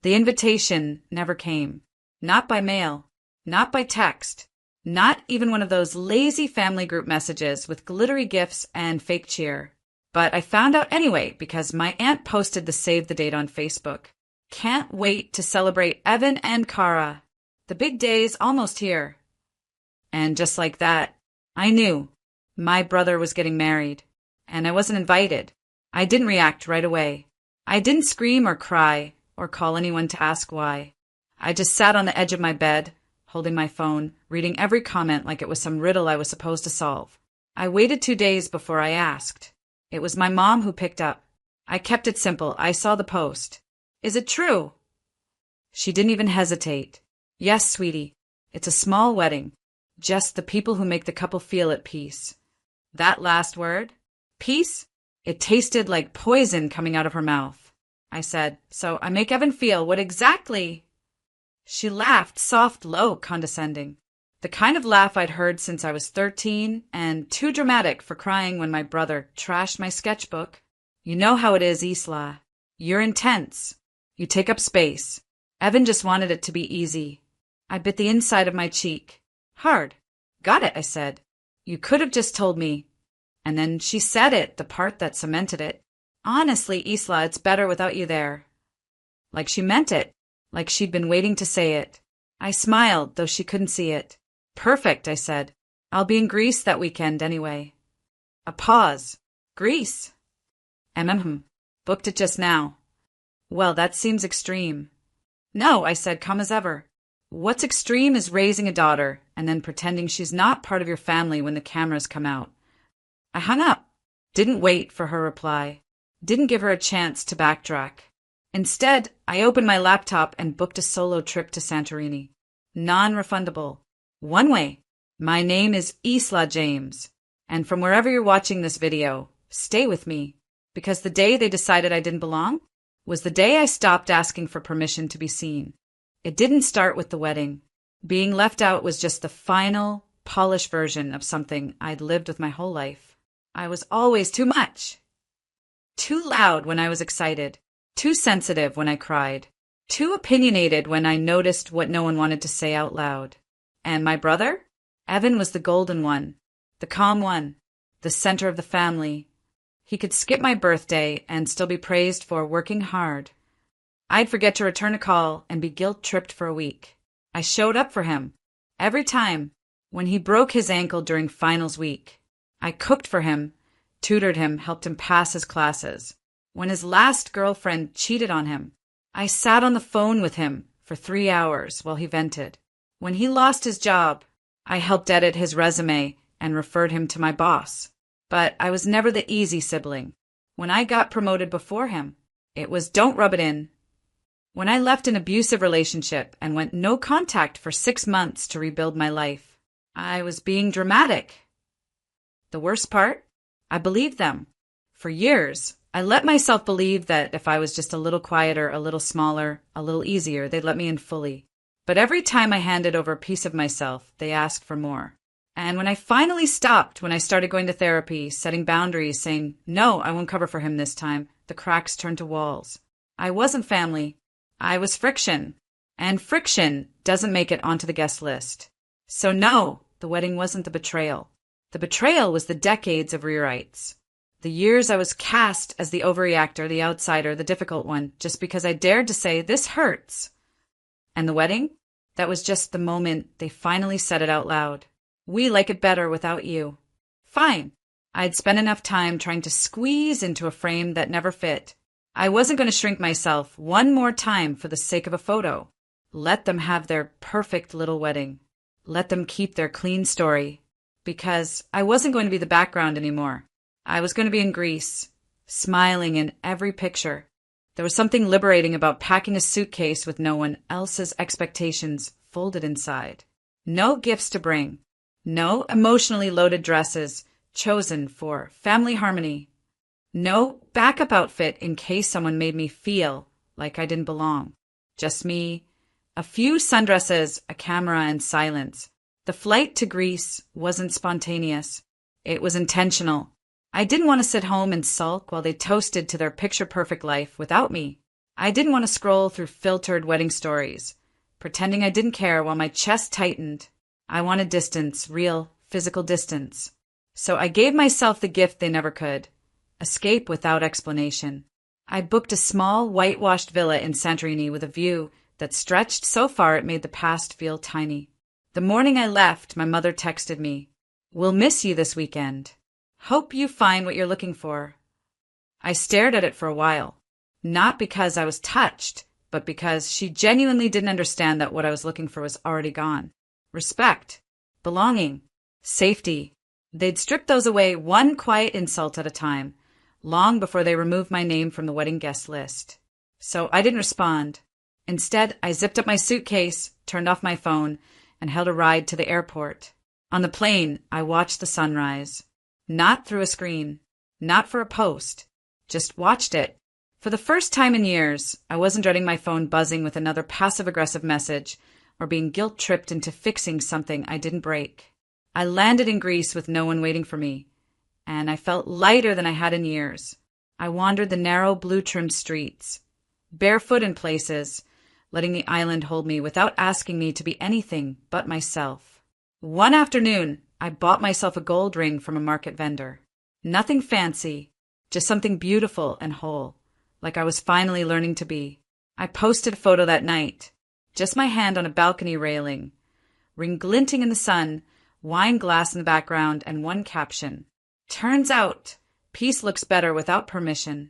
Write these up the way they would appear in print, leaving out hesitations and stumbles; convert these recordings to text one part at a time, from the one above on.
The invitation never came. Not by mail. Not by text. Not even one of those lazy family group messages with glittery gifs and fake cheer. But I found out anyway because my aunt posted the save the date on Facebook. Can't wait to celebrate Evan and Kara. The big day's almost here. And just like that, I knew my brother was getting married. And I wasn't invited. I didn't react right away. I didn't scream or cry or call anyone to ask why. I just sat on the edge of my bed, holding my phone, reading every comment like it was some riddle I was supposed to solve. I waited 2 days before I asked. It was my mom who picked up. I kept it simple. I saw the post. Is it true? She didn't even hesitate. Yes, sweetie. It's a small wedding. Just the people who make the couple feel at peace. That last word, peace, it tasted like poison coming out of her mouth. I said, so I make Evan feel what exactly? She laughed, soft, low, condescending. The kind of laugh I'd heard since I was 13 and too dramatic for crying when my brother trashed my sketchbook. You know how it is, Isla. You're intense. You take up space. Evan just wanted it to be easy. I bit the inside of my cheek. Hard. Got it, I said. You could have just told me. And then she said it, the part that cemented it. Honestly, Isla, it's better without you there. Like she meant it. Like she'd been waiting to say it. I smiled, though she couldn't see it. Perfect, I said. I'll be in Greece that weekend anyway. A pause. Greece? Booked it just now. Well, that seems extreme. No, I said, calm as ever. What's extreme is raising a daughter and then pretending she's not part of your family when the cameras come out. I hung up. Didn't wait for her reply. Didn't give her a chance to backtrack. Instead, I opened my laptop and booked a solo trip to Santorini. Non-refundable. One way. My name is Isla James. And from wherever you're watching this video, stay with me. Because the day they decided I didn't belong was the day I stopped asking for permission to be seen. It didn't start with the wedding. Being left out was just the final, polished version of something I'd lived with my whole life. I was always too much. Too loud when I was excited. Too sensitive when I cried. Too opinionated when I noticed what no one wanted to say out loud. And my brother? Evan was the golden one. The calm one. The center of the family. He could skip my birthday and still be praised for working hard. I'd forget to return a call and be guilt-tripped for a week. I showed up for him. Every time. When he broke his ankle during finals week. I cooked for him, tutored him, helped him pass his classes. When his last girlfriend cheated on him, I sat on the phone with him for 3 hours while he vented. When he lost his job, I helped edit his resume and referred him to my boss. But I was never the easy sibling. When I got promoted before him, it was don't rub it in. When I left an abusive relationship and went no contact for 6 months to rebuild my life, I was being dramatic. The worst part? I believed them. For years, I let myself believe that if I was just a little quieter, a little smaller, a little easier, they'd let me in fully. But every time I handed over a piece of myself, they asked for more. And when I finally stopped, when I started going to therapy, setting boundaries, saying, no, I won't cover for him this time, the cracks turned to walls. I wasn't family. I was friction. And friction doesn't make it onto the guest list. So no, the wedding wasn't the betrayal. The betrayal was the decades of rewrites. The years I was cast as the overreactor, the outsider, the difficult one, just because I dared to say, this hurts. And the wedding? That was just the moment they finally said it out loud. We like it better without you. Fine. I'd spent enough time trying to squeeze into a frame that never fit. I wasn't going to shrink myself one more time for the sake of a photo. Let them have their perfect little wedding. Let them keep their clean story. Because I wasn't going to be the background anymore. I was going to be in Greece, smiling in every picture. There was something liberating about packing a suitcase with no one else's expectations folded inside. No gifts to bring. No emotionally loaded dresses chosen for family harmony. No backup outfit in case someone made me feel like I didn't belong. Just me, a few sundresses, a camera, and silence. The flight to Greece wasn't spontaneous. It was intentional. I didn't want to sit home and sulk while they toasted to their picture-perfect life without me. I didn't want to scroll through filtered wedding stories, pretending I didn't care while my chest tightened. I wanted distance, real, physical distance. So I gave myself the gift they never could: escape without explanation. I booked a small, whitewashed villa in Santorini with a view that stretched so far it made the past feel tiny. The morning I left, my mother texted me, "We'll miss you this weekend. Hope you find what you're looking for." I stared at it for a while, not because I was touched, but because she genuinely didn't understand that what I was looking for was already gone. Respect, belonging, safety. They'd stripped those away one quiet insult at a time, long before they removed my name from the wedding guest list. So I didn't respond. Instead, I zipped up my suitcase, turned off my phone, and held a ride to the airport. On the plane, I watched the sunrise. Not through a screen, not for a post, just watched it. For the first time in years, I wasn't dreading my phone buzzing with another passive-aggressive message or being guilt-tripped into fixing something I didn't break. I landed in Greece with no one waiting for me, and I felt lighter than I had in years. I wandered the narrow, blue-trimmed streets, barefoot in places, letting the island hold me without asking me to be anything but myself. One afternoon, I bought myself a gold ring from a market vendor. Nothing fancy, just something beautiful and whole, like I was finally learning to be. I posted a photo that night, just my hand on a balcony railing, ring glinting in the sun, wine glass in the background, and one caption: "Turns out, peace looks better without permission."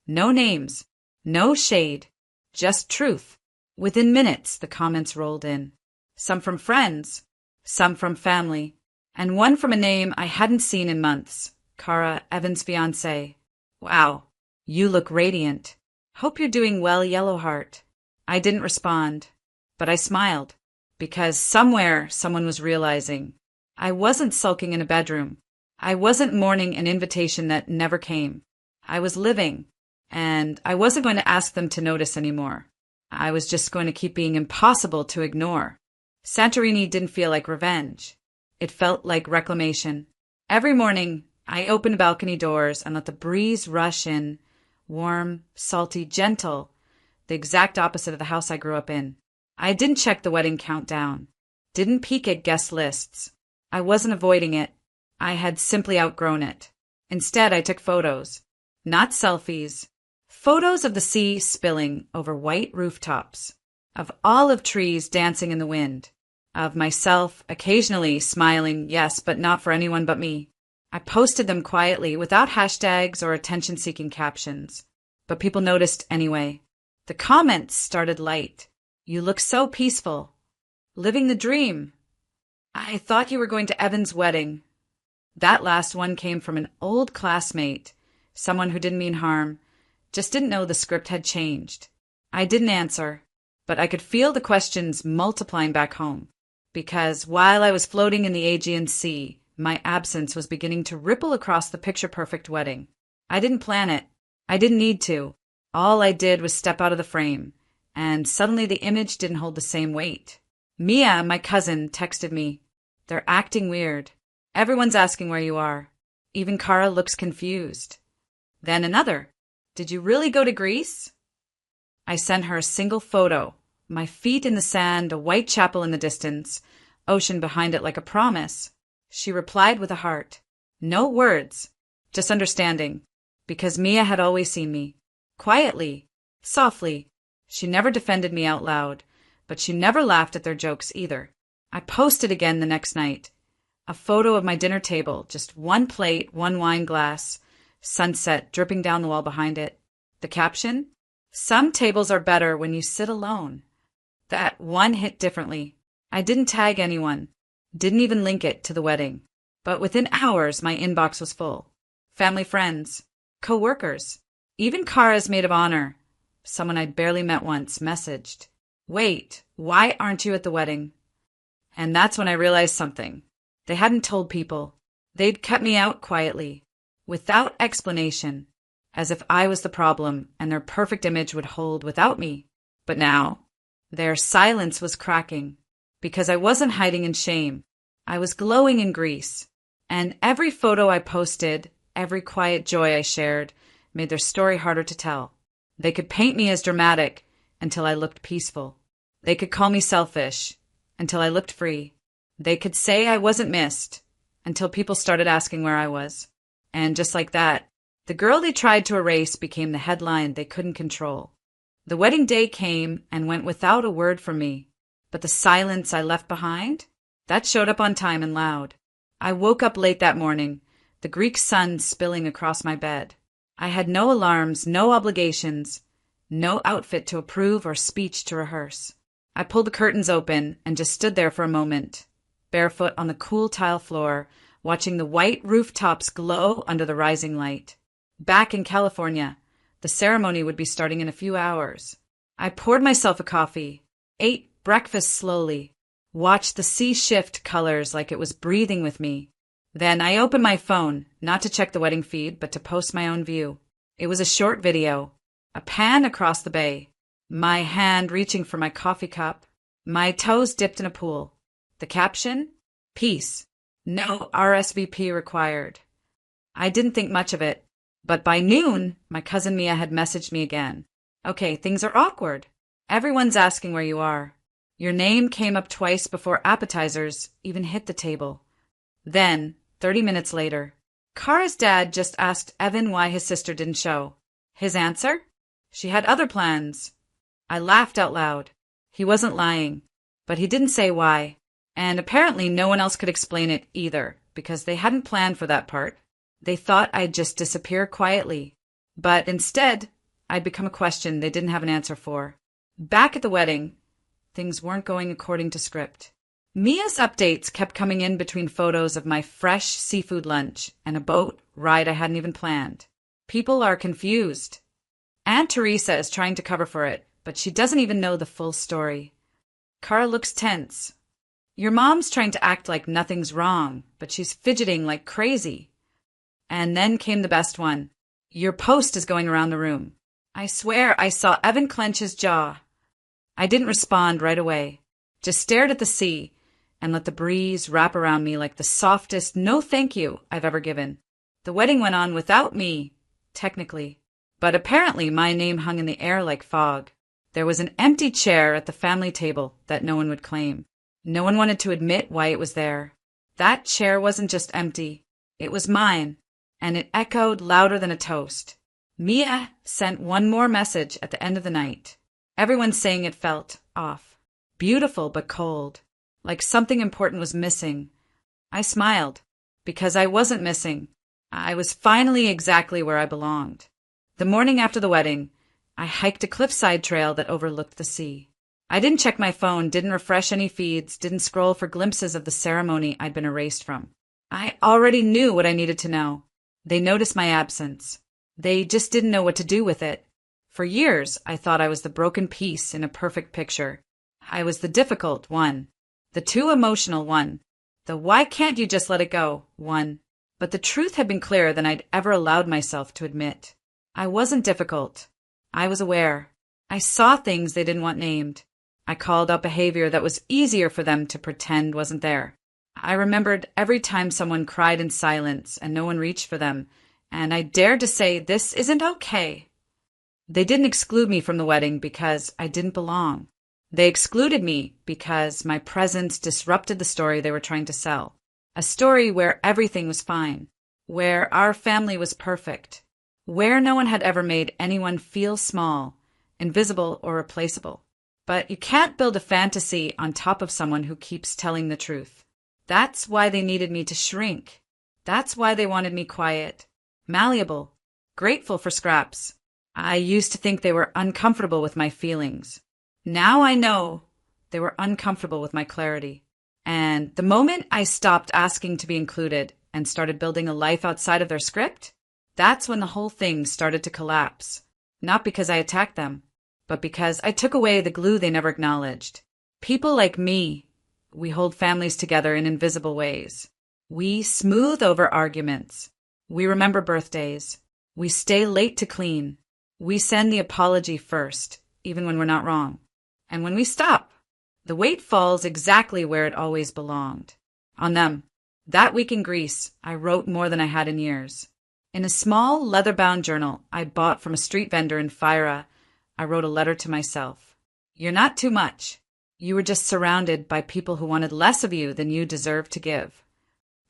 No names, no shade, just truth. Within minutes, the comments rolled in. Some from friends, some from family, and one from a name I hadn't seen in months: Cara, Evan's fiancé. "Wow, you look radiant. Hope you're doing well, Yellowheart." I didn't respond, but I smiled, because somewhere someone was realizing I wasn't sulking in a bedroom. I wasn't mourning an invitation that never came. I was living, and I wasn't going to ask them to notice anymore. I was just going to keep being impossible to ignore. Santorini didn't feel like revenge. It felt like reclamation. Every morning, I opened balcony doors and let the breeze rush in, warm, salty, gentle, the exact opposite of the house I grew up in. I didn't check the wedding countdown, didn't peek at guest lists. I wasn't avoiding it. I had simply outgrown it. Instead, I took photos. Not selfies. Photos of the sea spilling over white rooftops, of olive trees dancing in the wind, of myself occasionally smiling, yes, but not for anyone but me. I posted them quietly, without hashtags or attention-seeking captions. But people noticed anyway. The comments started light. "You look so peaceful. Living the dream. I thought you were going to Evan's wedding." That last one came from an old classmate, someone who didn't mean harm, just didn't know the script had changed. I didn't answer, but I could feel the questions multiplying back home, because while I was floating in the Aegean Sea, my absence was beginning to ripple across the picture-perfect wedding. I didn't plan it. I didn't need to. All I did was step out of the frame, and suddenly the image didn't hold the same weight. Mia, my cousin, texted me, "They're acting weird. Everyone's asking where you are. Even Cara looks confused." Then another, "Did you really go to Greece?" I sent her a single photo, my feet in the sand, a white chapel in the distance, ocean behind it like a promise. She replied with a heart. No words, just understanding, because Mia had always seen me. Quietly, softly. She never defended me out loud, but she never laughed at their jokes either. I posted again the next night. A photo of my dinner table, just one plate, one wine glass, sunset dripping down the wall behind it. The caption? "Some tables are better when you sit alone." That one hit differently. I didn't tag anyone, didn't even link it to the wedding. But within hours, my inbox was full. Family friends, co-workers, even Cara's maid of honor, someone I'd barely met once, messaged, "Wait, why aren't you at the wedding?" And that's when I realized something. They hadn't told people. They'd kept me out quietly, without explanation, as if I was the problem and their perfect image would hold without me. But now, their silence was cracking, because I wasn't hiding in shame. I was glowing in Greece, and every photo I posted, every quiet joy I shared, made their story harder to tell. They could paint me as dramatic until I looked peaceful. They could call me selfish until I looked free. They could say I wasn't missed until people started asking where I was. And just like that, the girl they tried to erase became the headline they couldn't control. The wedding day came and went without a word from me, but the silence I left behind, that showed up on time and loud. I woke up late that morning, the Greek sun spilling across my bed. I had no alarms, no obligations, no outfit to approve or speech to rehearse. I pulled the curtains open and just stood there for a moment, barefoot on the cool tile floor, watching the white rooftops glow under the rising light. Back in California, the ceremony would be starting in a few hours. I poured myself a coffee, ate breakfast slowly, watched the sea shift colors like it was breathing with me. Then I opened my phone, not to check the wedding feed, but to post my own view. It was a short video, a pan across the bay, my hand reaching for my coffee cup, my toes dipped in a pool. The caption? Peace. No RSVP required. I didn't think much of it, but by noon, my cousin Mia had messaged me again. Okay, things are awkward. Everyone's asking where you are. Your name came up twice before appetizers even hit the table. Then, 30 minutes later, Kara's dad just asked Evan why his sister didn't show. His answer? She had other plans. I laughed out loud. He wasn't lying, but he didn't say why. And apparently no one else could explain it either, because they hadn't planned for that part. They thought I'd just disappear quietly. But instead, I'd become a question they didn't have an answer for. Back at the wedding, things weren't going according to script. Mia's updates kept coming in between photos of my fresh seafood lunch and a boat ride I hadn't even planned. People are confused. Aunt Teresa is trying to cover for it, but she doesn't even know the full story. Kara looks tense. Your mom's trying to act like nothing's wrong, but she's fidgeting like crazy. And then came the best one. Your post is going around the room. I swear I saw Evan clench his jaw. I didn't respond right away, just stared at the sea and let the breeze wrap around me like the softest no thank you I've ever given. The wedding went on without me, technically, but apparently my name hung in the air like fog. There was an empty chair at the family table that no one would claim. No one wanted to admit why it was there. That chair wasn't just empty. It was mine, and it echoed louder than a toast. Mia sent one more message at the end of the night. Everyone saying it felt off. Beautiful but cold. Like something important was missing. I smiled, because I wasn't missing. I was finally exactly where I belonged. The morning after the wedding, I hiked a cliffside trail that overlooked the sea. I didn't check my phone, didn't refresh any feeds, didn't scroll for glimpses of the ceremony I'd been erased from. I already knew what I needed to know. They noticed my absence. They just didn't know what to do with it. For years, I thought I was the broken piece in a perfect picture. I was the difficult one, the too emotional one, the why can't you just let it go one. But the truth had been clearer than I'd ever allowed myself to admit. I wasn't difficult. I was aware. I saw things they didn't want named. I called out behavior that was easier for them to pretend wasn't there. I remembered every time someone cried in silence and no one reached for them, and I dared to say, this isn't okay. They didn't exclude me from the wedding because I didn't belong. They excluded me because my presence disrupted the story they were trying to sell. A story where everything was fine, where our family was perfect, where no one had ever made anyone feel small, invisible, or replaceable. But you can't build a fantasy on top of someone who keeps telling the truth. That's why they needed me to shrink. That's why they wanted me quiet, malleable, grateful for scraps. I used to think they were uncomfortable with my feelings. Now I know they were uncomfortable with my clarity. And the moment I stopped asking to be included and started building a life outside of their script, that's when the whole thing started to collapse. Not because I attacked them, but because I took away the glue they never acknowledged. People like me, we hold families together in invisible ways. We smooth over arguments. We remember birthdays. We stay late to clean. We send the apology first, even when we're not wrong. And when we stop, the weight falls exactly where it always belonged. On them. That week in Greece, I wrote more than I had in years. In a small leather-bound journal I bought from a street vendor in Fira, I wrote a letter to myself. You're not too much. You were just surrounded by people who wanted less of you than you deserved to give.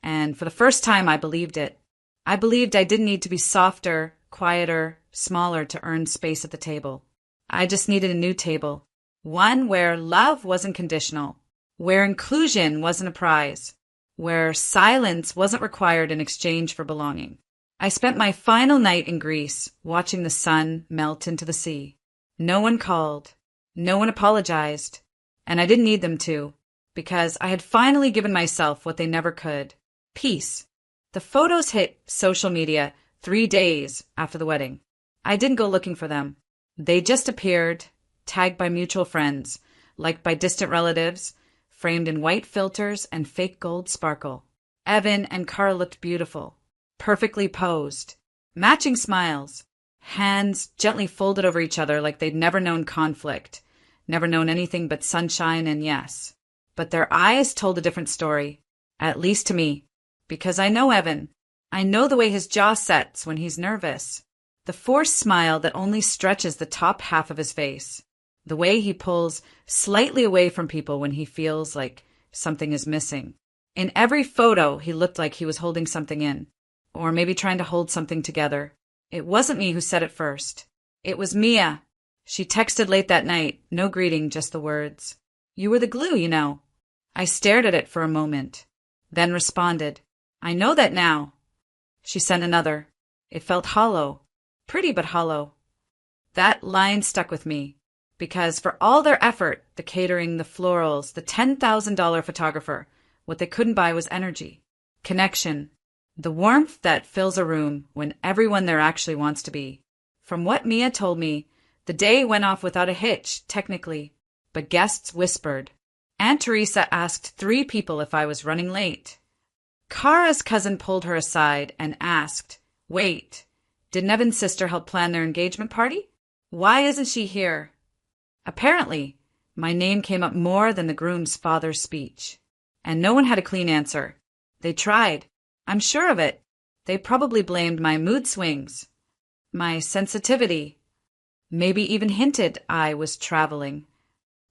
And for the first time, I believed it. I believed I didn't need to be softer, quieter, smaller to earn space at the table. I just needed a new table. One where love wasn't conditional, where inclusion wasn't a prize, where silence wasn't required in exchange for belonging. I spent my final night in Greece watching the sun melt into the sea. No one called. No one apologized. And I didn't need them to, because I had finally given myself what they never could. Peace. The photos hit social media 3 days after the wedding. I didn't go looking for them. They just appeared, tagged by mutual friends, liked by distant relatives, framed in white filters and fake gold sparkle. Evan and Cara looked beautiful, perfectly posed, matching smiles, hands gently folded over each other like they'd never known conflict, never known anything but sunshine and yes. But their eyes told a different story, at least to me, because I know Evan. I know the way his jaw sets when he's nervous, the forced smile that only stretches the top half of his face, the way he pulls slightly away from people when he feels like something is missing. In every photo, he looked like he was holding something in, or maybe trying to hold something together. It wasn't me who said it first. It was Mia. She texted late that night, no greeting, just the words. You were the glue, you know. I stared at it for a moment, then responded, I know that now. She sent another. It felt hollow, pretty but hollow. That line stuck with me, because for all their effort, the catering, the florals, the $10,000 photographer, what they couldn't buy was energy, connection, the warmth that fills a room when everyone there actually wants to be. From what Mia told me, the day went off without a hitch, technically, but guests whispered. Aunt Teresa asked 3 people if I was running late. Cara's cousin pulled her aside and asked, wait, didn't Evan's sister help plan their engagement party? Why isn't she here? Apparently, my name came up more than the groom's father's speech. And no one had a clean answer. They tried. I'm sure of it. They probably blamed my mood swings, my sensitivity, maybe even hinted I was traveling.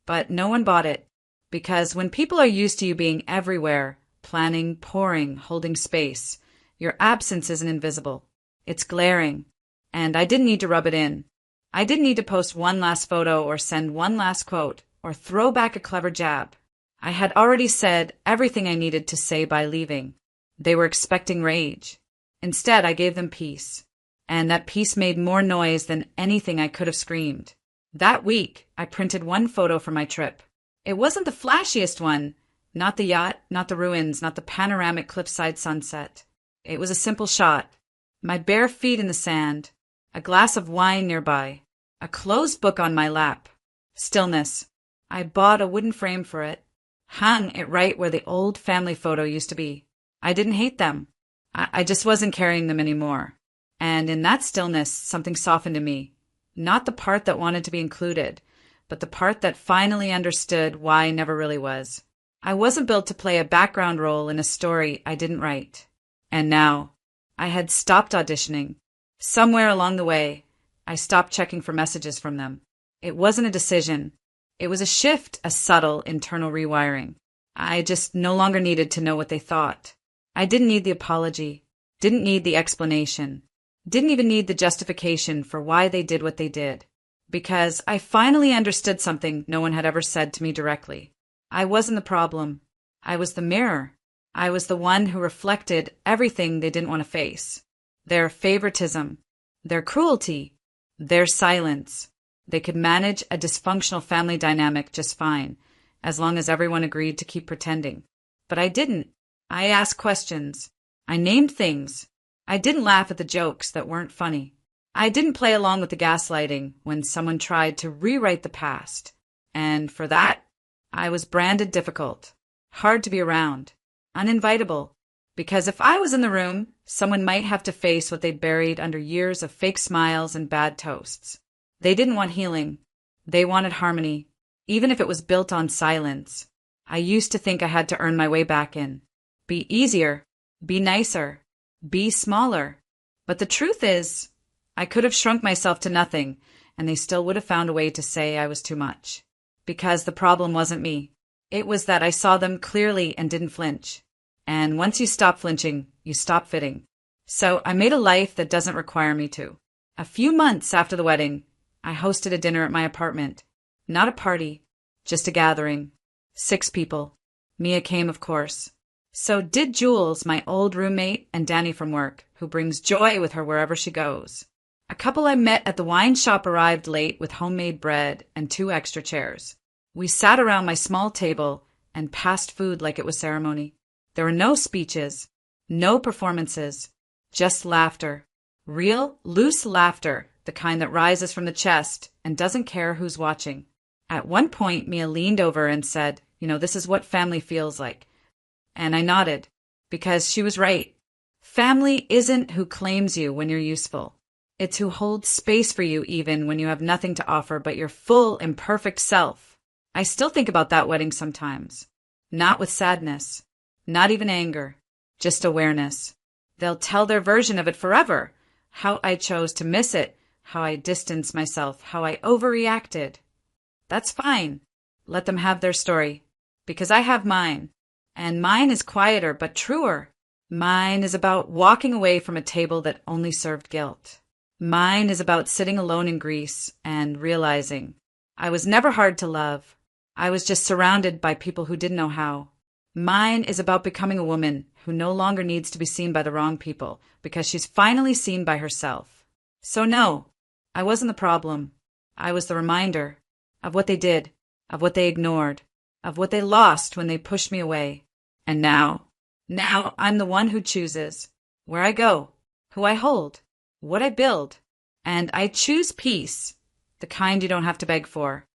But no one bought it, because when people are used to you being everywhere, planning, pouring, holding space, your absence isn't invisible. It's glaring. And I didn't need to rub it in. I didn't need to post one last photo or send one last quote or throw back a clever jab. I had already said everything I needed to say by leaving. They were expecting rage. Instead, I gave them peace. And that peace made more noise than anything I could have screamed. That week, I printed one photo for my trip. It wasn't the flashiest one. Not the yacht, not the ruins, not the panoramic cliffside sunset. It was a simple shot. My bare feet in the sand, a glass of wine nearby, a closed book on my lap. Stillness. I bought a wooden frame for it, hung it right where the old family photo used to be. I didn't hate them. I just wasn't carrying them anymore. And in that stillness, something softened in me. Not the part that wanted to be included, but the part that finally understood why I never really was. I wasn't built to play a background role in a story I didn't write. And now, I had stopped auditioning. Somewhere along the way, I stopped checking for messages from them. It wasn't a decision. It was a shift, a subtle internal rewiring. I just no longer needed to know what they thought. I didn't need the apology, didn't need the explanation, didn't even need the justification for why they did what they did. Because I finally understood something no one had ever said to me directly. I wasn't the problem. I was the mirror. I was the one who reflected everything they didn't want to face. Their favoritism, their cruelty, their silence. They could manage a dysfunctional family dynamic just fine, as long as everyone agreed to keep pretending. But I didn't. I asked questions. I named things. I didn't laugh at the jokes that weren't funny. I didn't play along with the gaslighting when someone tried to rewrite the past. And for that, I was branded difficult, hard to be around, uninvitable. Because if I was in the room, someone might have to face what they buried under years of fake smiles and bad toasts. They didn't want healing. They wanted harmony, even if it was built on silence. I used to think I had to earn my way back in. Be easier, be nicer, be smaller. But the truth is, I could have shrunk myself to nothing and they still would have found a way to say I was too much. Because the problem wasn't me. It was that I saw them clearly and didn't flinch. And once you stop flinching, you stop fitting. So I made a life that doesn't require me to. A few months after the wedding, I hosted a dinner at my apartment. Not a party, just a gathering. 6 people. Mia came, of course. So did Jules, my old roommate, and Danny from work, who brings joy with her wherever she goes. A couple I met at the wine shop arrived late with homemade bread and 2 extra chairs. We sat around my small table and passed food like it was ceremony. There were no speeches, no performances, just laughter. Real, loose laughter, the kind that rises from the chest and doesn't care who's watching. At one point, Mia leaned over and said, this is what family feels like. And I nodded, because she was right. Family isn't who claims you when you're useful. It's who holds space for you even when you have nothing to offer but your full, imperfect self. I still think about that wedding sometimes. Not with sadness. Not even anger. Just awareness. They'll tell their version of it forever. How I chose to miss it. How I distanced myself. How I overreacted. That's fine. Let them have their story. Because I have mine. And mine is quieter but truer. Mine is about walking away from a table that only served guilt. Mine is about sitting alone in Greece and realizing I was never hard to love. I was just surrounded by people who didn't know how. Mine is about becoming a woman who no longer needs to be seen by the wrong people because she's finally seen by herself. So no, I wasn't the problem. I was the reminder of what they did, of what they ignored, of what they lost when they pushed me away. And now I'm the one who chooses where I go, who I hold, what I build. And I choose peace, the kind you don't have to beg for.